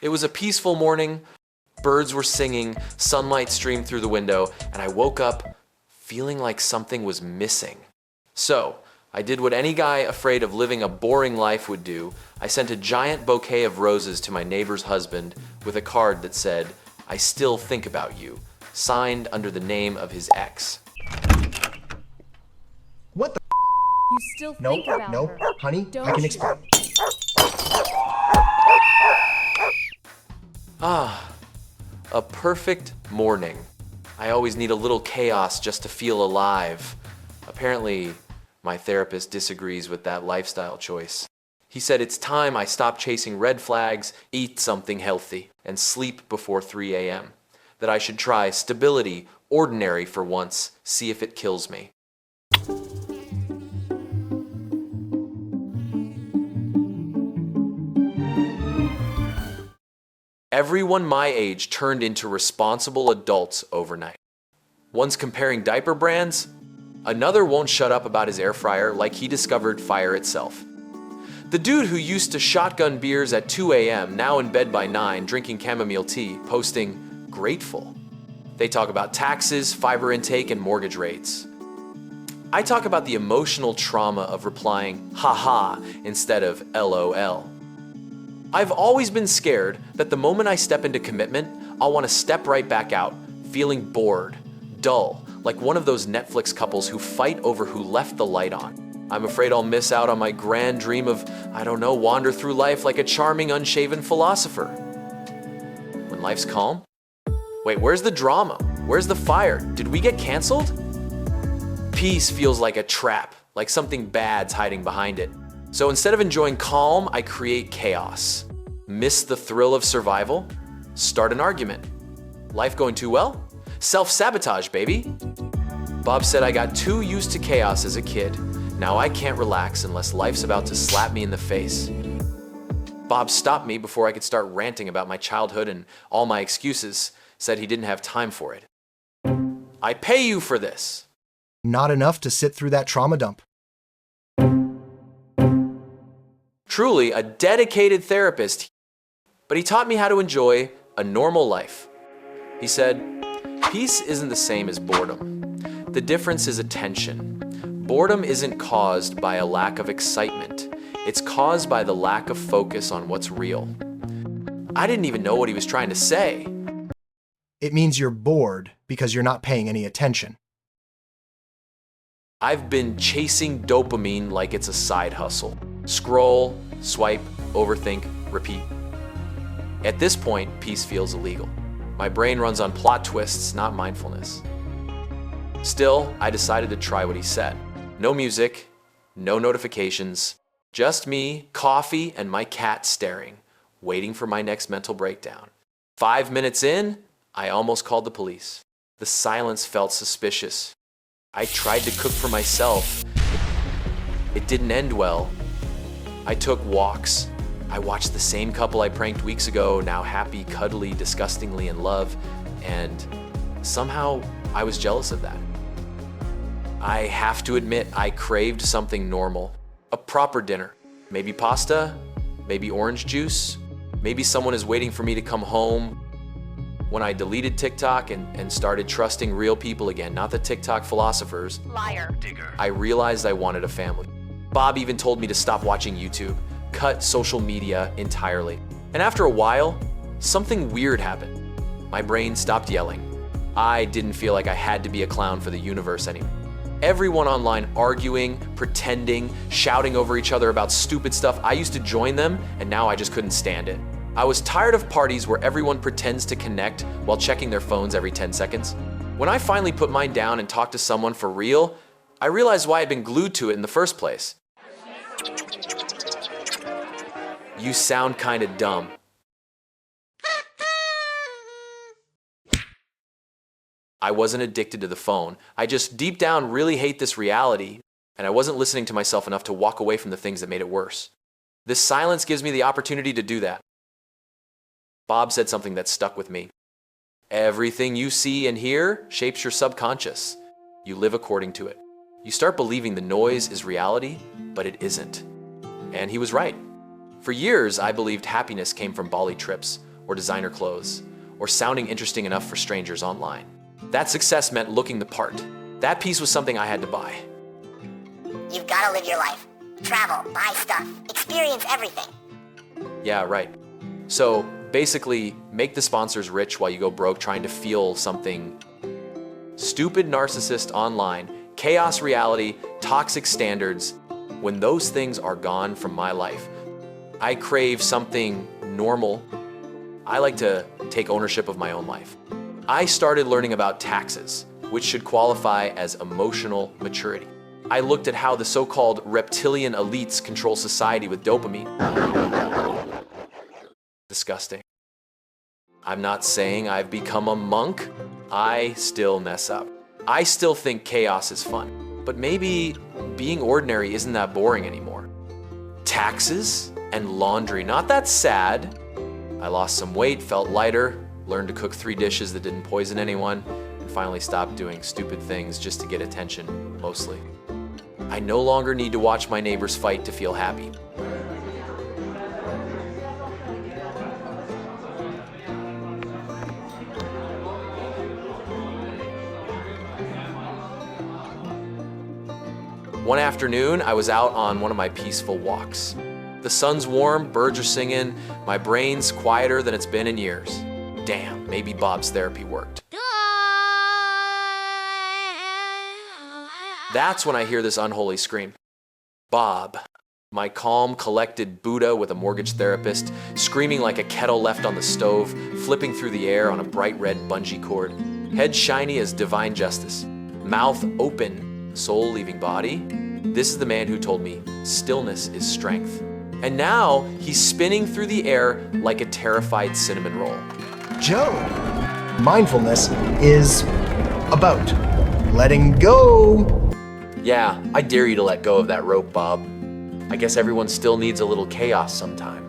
It was a peaceful morning, birds were singing, sunlight streamed through the window, and I woke up feeling like something was missing. So, I did what any guy afraid of living a boring life would do. I sent a giant bouquet of roses to my neighbor's husband with a card that said, "I still think about you," signed under the name of his ex. What the? You still think about No, her. honey, Don't I can you? explain. A perfect morning. I always need a little chaos just to feel alive. Apparently, my therapist disagrees with that lifestyle choice. He said it's time I stop chasing red flags, eat something healthy, and sleep before 3 a.m. That I should try stability, ordinary for once, see if it kills me. Everyone my age turned into responsible adults overnight. One's comparing diaper brands, another won't shut up about his air fryer like he discovered fire itself. The dude who used to shotgun beers at 2 a.m., now in bed by 9, drinking chamomile tea, posting grateful. They talk about taxes, fiber intake, and mortgage rates. I talk about the emotional trauma of replying haha instead of LOL. I've always been scared that the moment I step into commitment, I'll want to step right back out, feeling bored, dull, like one of those Netflix couples who fight over who left the light on. I'm afraid I'll miss out on my grand dream of, wander through life like a charming, unshaven philosopher. When life's calm? Wait, where's the drama? Where's the fire? Did we get canceled? Peace feels like a trap, like something bad's hiding behind it. So instead of enjoying calm, I create chaos. Miss the thrill of survival? Start an argument. Life going too well? Self-sabotage, baby. Bob said I got too used to chaos as a kid. Now I can't relax unless life's about to slap me in the face. Bob stopped me before I could start ranting about my childhood and all my excuses, said he didn't have time for it. I pay you for this. Not enough to sit through that trauma dump. Truly a dedicated therapist, but he taught me how to enjoy a normal life. He said, peace isn't the same as boredom. The difference is attention. Boredom isn't caused by a lack of excitement. It's caused by the lack of focus on what's real. I didn't even know what he was trying to say. It means you're bored because you're not paying any attention. I've been chasing dopamine like it's a side hustle. Scroll, swipe, overthink, repeat. At this point, peace feels illegal. My brain runs on plot twists, not mindfulness. Still, I decided to try what he said. No music, no notifications, just me, coffee, and my cat staring, waiting for my next mental breakdown. 5 minutes in, I almost called the police. The silence felt suspicious. I tried to cook for myself. It didn't end well. I took walks. I watched the same couple I pranked weeks ago, now happy, cuddly, disgustingly in love, and somehow I was jealous of that. I have to admit, I craved something normal. A proper dinner. Maybe pasta, maybe orange juice, maybe someone is waiting for me to come home. When I deleted TikTok and started trusting real people again, not the TikTok philosophers, Liar. Digger. I realized I wanted a family. Bob even told me to stop watching YouTube, cut social media entirely. And after a while, something weird happened. My brain stopped yelling. I didn't feel like I had to be a clown for the universe anymore. Everyone online arguing, pretending, shouting over each other about stupid stuff. I used to join them, and now I just couldn't stand it. I was tired of parties where everyone pretends to connect while checking their phones every 10 seconds. When I finally put mine down and talked to someone for real, I realized why I'd been glued to it in the first place. You sound kinda dumb. I wasn't addicted to the phone. I just deep down really hate this reality, and I wasn't listening to myself enough to walk away from the things that made it worse. This silence gives me the opportunity to do that. Bob said something that stuck with me. Everything you see and hear shapes your subconscious. You live according to it. You start believing the noise is reality, but it isn't. And he was right. For years, I believed happiness came from Bali trips, or designer clothes, or sounding interesting enough for strangers online. That success meant looking the part. That piece was something I had to buy. You've got to live your life. Travel, buy stuff, experience everything. Yeah, right. So basically, make the sponsors rich while you go broke trying to feel something. Stupid narcissist online, chaos reality, toxic standards. When those things are gone from my life, I crave something normal. I like to take ownership of my own life. I started learning about taxes, which should qualify as emotional maturity. I looked at how the so-called reptilian elites control society with dopamine. Disgusting. I'm not saying I've become a monk. I still mess up. I still think chaos is fun. But maybe being ordinary isn't that boring anymore. Taxes and laundry, not that sad. I lost some weight, felt lighter, learned to cook 3 dishes that didn't poison anyone, and finally stopped doing stupid things just to get attention, mostly. I no longer need to watch my neighbors fight to feel happy. One afternoon, I was out on one of my peaceful walks. The sun's warm, birds are singing, my brain's quieter than it's been in years. Damn, maybe Bob's therapy worked. That's when I hear this unholy scream. Bob, my calm, collected Buddha with a mortgage therapist, screaming like a kettle left on the stove, flipping through the air on a bright red bungee cord, head shiny as divine justice, mouth open, soul leaving body. This is the man who told me stillness is strength. And now he's spinning through the air like a terrified cinnamon roll. Joe, mindfulness is about letting go. Yeah, I dare you to let go of that rope, Bob. I guess everyone still needs a little chaos sometime.